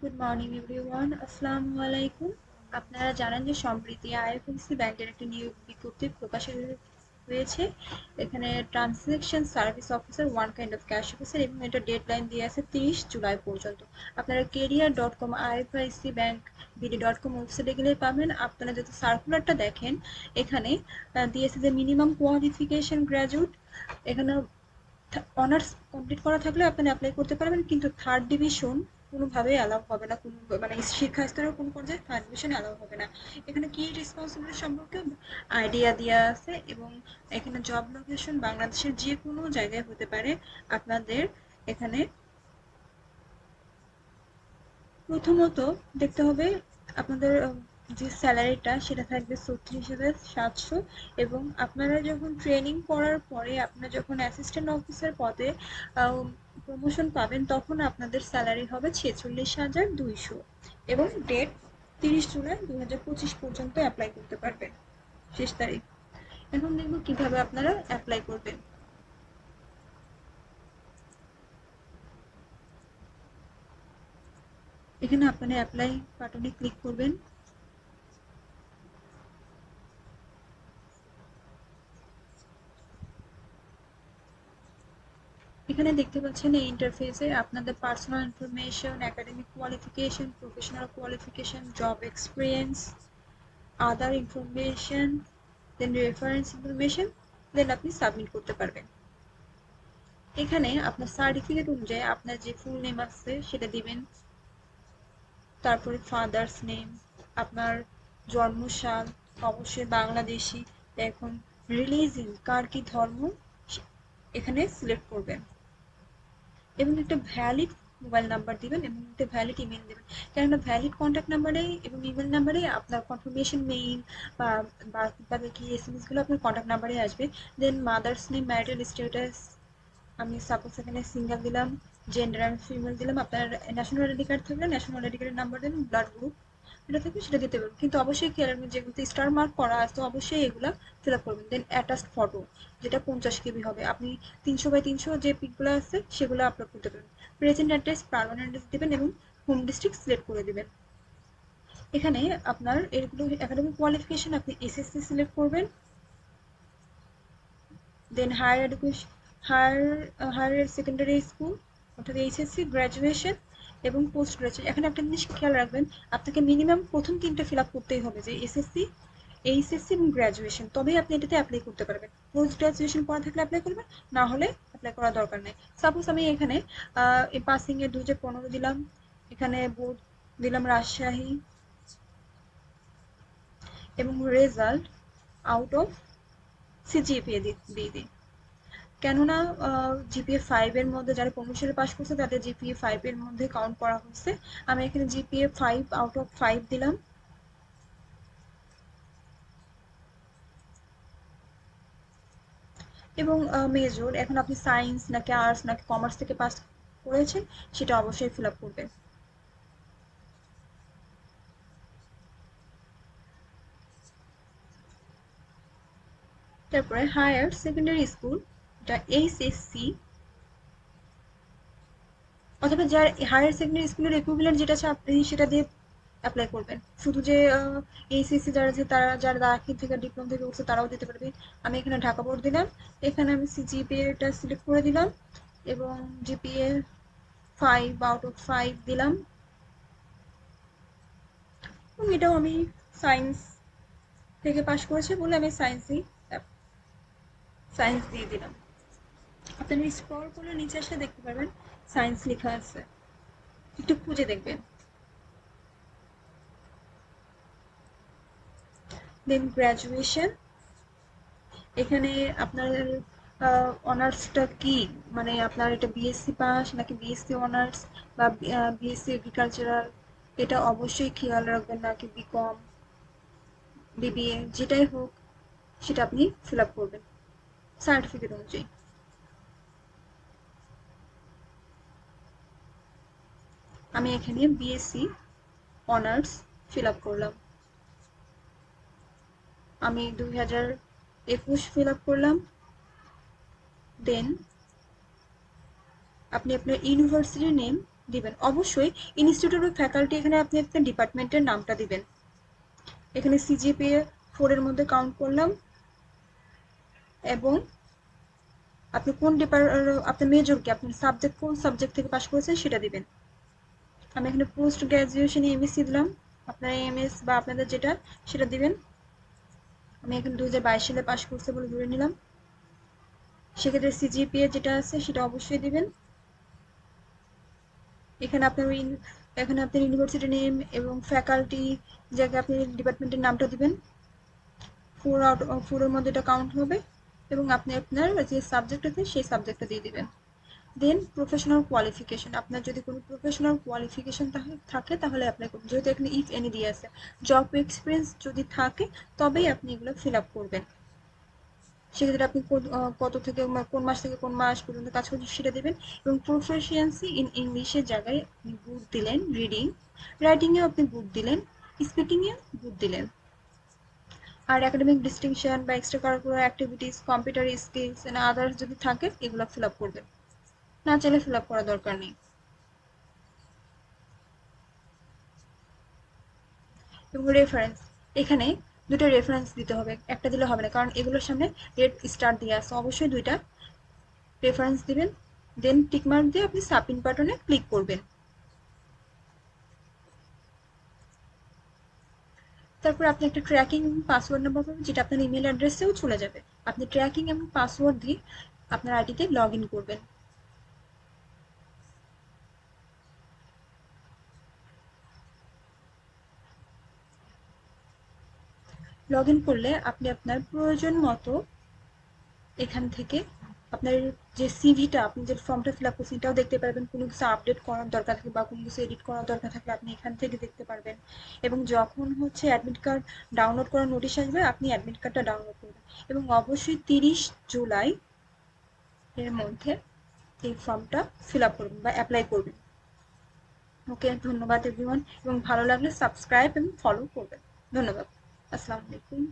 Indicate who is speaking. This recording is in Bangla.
Speaker 1: গুড মর্নিং এভরিওয়ান, আসসালামু আলাইকুম। আপনারা জানেন যে সম্প্রতি আইএফএসসি ব্যাংকের একটি নিয়োগ বিজ্ঞপ্তি প্রকাশিত হয়েছে। এখানে transaction service officer, one kind of cash officer, এবং এটা ডেডলাইন দিয়ে আছে 30 জুলাই পর্যন্ত। আপনারা career.com, আইএফএসসি ব্যাংক বিডি.com ওয়েবসাইটে গেলে পাবেন। আপনারা যদি সার্কুলারটা দেখেন, এখানে দিয়েছে যে মিনিমাম কোয়ালিফিকেশন গ্র্যাজুয়েট। এখানে অনার্স কমপ্লিট করা থাকলে আপনি অ্যাপ্লাই করতে পারবেন, কিন্তু থার্ড ডিভিশন কোনোভাবেই অ্যালাউ হবে না, কোনো মানে শিক্ষা স্তরের কোনো পর্যায়ে থার্ড ডিভিশন অ্যালাউ হবে না। এখানে কি রেসপন্সিবিলিটি সম্পর্কে আইডিয়া দেওয়া আছে, এবং এখানে জব লোকেশন বাংলাদেশের যে কোনো জায়গায় হতে পারে। আপনাদের এখানে প্রথমত দেখতে হবে আপনাদের যে স্যালারিটা সেটা থাকবে ৩৬,৭০০, এবং আপনারা যখন ট্রেনিং করার পরে আপনারা যখন অ্যাসিস্ট্যান্ট অফিসার পদে প্রমোশন পাবেন তখন আপনাদের স্যালারি হবে ৪৬,২০০, এবং ডেট ৩০ জুলাই ২০২৫ পর্যন্ত অ্যাপ্লাই করতে পারবেন, শেষ তারিখ। এখন দেখব কিভাবে আপনারা অ্যাপ্লাই করবেন। এখানে আপনারা অ্যাপ্লাই বাটনে ক্লিক করবেন। এখানে দেখতে পাচ্ছেন এই ইন্টারফেসে আপনাদের personal information, academic qualification, professional qualification, job experience, other information, then reference information, then আপনি সাবমিট করতে পারবেন। এখানে আপনার সার্টিফিকেট অনুযায়ী আপনার যে ফুল নেম আছে সেটা দিবেন, তারপরে ফাদার্স নেম, আপনার জন্মসাল, অবশ্যই বাংলাদেশি। এখন রিলিজিং, কার কি ধর্ম এখানে সিলেক্ট করবেন, এবং একটা ভ্যালিড মোবাইল নাম্বার দিবেন এবং একটা ভ্যালিড ইমেল দেবেন। কেননা ভ্যালিড কন্ট্যাক্ট নাম্বারে এবং ইমেল নাম্বারে আপনার কনফার্মেশন মেইল বা কি এসএমএস গুলো আপনার কন্ট্যাক্ট নাম্বারে আসবে। দেন মাদার্স নেম, ম্যারিটাল স্ট্যাটাস, আমি সাপোজ এখানে সিঙ্গেল দিলাম, জেন্ডার আমি ফিমেল দিলাম। আপনার ন্যাশনাল আইডি কার্ড থাকলে ন্যাশনাল আইডি কার্ডের নাম্বার দেবেন, ব্লাড গ্রুপ যেটা থাকবে সেটা দিতে পারবেন, কিন্তু অবশ্যই খেয়াল রাখবেন যেগুলোতে স্টার মার্ক করা আছে অবশ্যই এগুলা ফিল আপ করবেন। দেন অ্যাটাচড ফটো, যেটা 50 KB হবে, আপনি 300x300 যে পিকগুলো আছে সেগুলো আপলোড করতে পারবেন। প্রেজেন্ট অ্যাড্রেস, পারমানেন্ট অ্যাড্রেস দেবেন এবং হোম ডিস্ট্রিক্ট সিলেক্ট করে দিবেন। এখানে আপনার এগুলো একাডেমিক কোয়ালিফিকেশন আপনি এসএসসি সিলেক্ট করবেন। Then higher education, higher secondary school অর্থাৎ এইচএসসি, গ্র্যাজুয়েশন এবং পোস্ট গ্রাজুয়েশন। এখানে একটা জিনিস খেয়াল রাখবেন, আপনাকে মিনিমাম প্রথম তিনটে ফিল আপ করতেই হবে, যে এসএসসি, এইচএসসি এবং গ্র্যাজুয়েশন, তবেই আপনি এটাতে অ্যাপ্লাই করতে পারবেন। পোস্ট গ্রাজুয়েশন করা থাকলে অ্যাপ্লাই করবেন, না হলে অ্যাপ্লাই করার দরকার নেই। সাপোজ আমি এখানে পাসিং এ 2015 দিলাম, এখানে বোর্ড দিলাম রাজশাহী, এবং রেজাল্ট আউট অফ সিজিপিএ দিয়ে দিই। কেননা জিপিএ 5 এর মধ্যে যারা কমার্শিয়াল পাস করছে তাদের জিপিএ 5 এর মধ্যে কাউন্ট করা হচ্ছে। আমি এখানে জিপিএ 5 আউট অফ 5 দিলাম, এবং মেজর এখন আপনি সায়েন্স নাকি আর্টস নাকি কমার্স থেকে পাস করেছেন সেটা অবশ্যই ফিল আপ করবেন। তারপরে হায়ার সেকেন্ডারি স্কুল, এটা এইচএসসি, অথবা যার হায়ার সেকেন্ডারি স্কুলের ইকুইভ্যালেন্ট যেটা আছে আপনি সেটা দিয়ে অ্যাপ্লাই করবেন। শুধু যে এইচএসসি যারা আছে তারা যারা দাখিল থেকে ডিপ্লোমা থেকে উঠছে তারাও দিতে পারবে। আমি এখানে ঢাকা বোর্ড দিলাম, এখানে আমি সিজিপিএটা সিলেক্ট করে দিলাম এবং জিপিএ 5 আউট অফ 5 দিলাম, এবং এটাও আমি সায়েন্স থেকে পাশ করেছি বলে আমি সায়েন্স দিয়ে দিলাম। আপনারা স্ক্রল করলে নিচে আসলে দেখতে পারবেন সায়েন্স লেখা আছে, একটু খুঁজে দেখবেন। দেন গ্র্যাজুয়েশন, এখানে আপনার অনার্সটা কি, মানে আপনার এটা বিএসসি পাস নাকি বিএসসি অনার্স বা বিএসসি এগ্রিকালচারাল, এটা অবশ্যই খেয়াল রাখবেন, নাকি বিকম, বিবিএ, যেটাই হোক সেটা আপনি ফিল আপ করবেন সার্টিফিকেট অনুযায়ী। আমি এখানে বিএসসি অনার্স ফিল আপ করলাম, আমি 2021 ফিল আপ করলাম। দেন আপনি আপনার ইউনিভার্সিটির নেম দিবেন। অবশ্যই ইনস্টিটিউট বা ফ্যাকাল্টি এখানে আপনি আপনার ডিপার্টমেন্টের নামটা দিবেন। এখানে সিজিপিএ 4 এর মধ্যে কাউন্ট করলাম এবং আপনি কোন আপনার মেজর কি, আপনার সাবজেক্ট কোন সাবজেক্ট থেকে পাস করেছেন সেটা দিবেন। আমি এখানে পোস্ট গ্রাজুয়েশনে এমএসসি দিলাম, আপনারা এমএস বা আপনাদের যেটা সেটা দিবেন। আমি এখানে 2022 সালে পাস করছে বলে ধরে নিলাম। সেক্ষেত্রে সিজিপিএ যেটা আছে সেটা অবশ্যই দিবেন। এখানে আপনার ইউনিভার্সিটি নেম এবং ফ্যাকাল্টি জায়গায় আপনি ডিপার্টমেন্টের নামটা দিবেন। 4 এর মধ্যে এটা কাউন্ট হবে এবং আপনি আপনার যে সাবজেক্ট আছে সেই সাবজেক্টটা দিয়ে দিবেন। দেন প্রফেশনাল কোয়ালিফিকেশন, আপনার যদি কোনো প্রফেশনাল কোয়ালিফিকেশন থাকে তাহলে অ্যাপ্লাই করুন। যেহেতু এখানে ইফ এনি দিয়ে আছে, জব এক্সপিরিয়েন্স যদি থাকে তবেই আপনি এগুলো ফিল আপ করবেন। সেক্ষেত্রে আপনি কত থেকে কোন মাস থেকে কোন মাস পর্যন্ত কাজ করছেন সেটা দেবেন। এবং প্রফিসিয়েন্সি ইন ইংলিশের জায়গায় আপনি গুড দিলেন, রিডিং রাইটিংয়েও আপনি গুড দিলেন, স্পিকিংয়ে গুড দিলেন। আর একাডেমিক ডিস্টিংশন বা extra curricular activities, computer skills and others যদি থাকে এগুলো ফিল আপ করবেন, না চাইলে ফিল আপ করার দরকার নেই। এবং রেফারেন্স, এখানে দুটো রেফারেন্স দিতে হবে, একটা দিলে হবে না, কারণ এগুলোর সামনে রেড স্টার দিয়ে আছে, অবশ্যই দুইটা রেফারেন্স দিবেন। দেন টিকমার্ক দিয়ে আপনি সাবমিট বাটনে ক্লিক করবেন। তারপর আপনি একটা ট্র্যাকিং পাসওয়ার্ড নাম্বার পাবেন, যেটা আপনার ইমেল অ্যাড্রেসেও চলে যাবে। আপনি ট্র্যাকিং এবং পাসওয়ার্ড দিয়ে আপনার আইডিতে লগ ইন করবেন। লগ ইন করলে আপনি আপনার প্রয়োজন মতো এখান থেকে আপনার যে সিভিটা, আপনি যে ফর্মটা ফিল আপ করছেন এটাও দেখতে পারবেন। কোনো কিছু আপডেট করার দরকার থাকে বা কোনো কিছু এডিট করার দরকার থাকলে আপনি এখান থেকে দেখতে পারবেন। এবং যখন অ্যাডমিট কার্ড ডাউনলোড করার নোটিশ আসবে আপনি অ্যাডমিট কার্ডটা ডাউনলোড করবেন। এবং অবশ্যই 30 জুলাই এর মধ্যে এই ফর্মটা ফিল আপ করবেন বা অ্যাপ্লাই করবেন। ওকে, ধন্যবাদ এভরিওয়ান, এবং ভালো লাগলে সাবস্ক্রাইব এবং ফলো করবেন। ধন্যবাদ। আসসালামু আলাইকুম।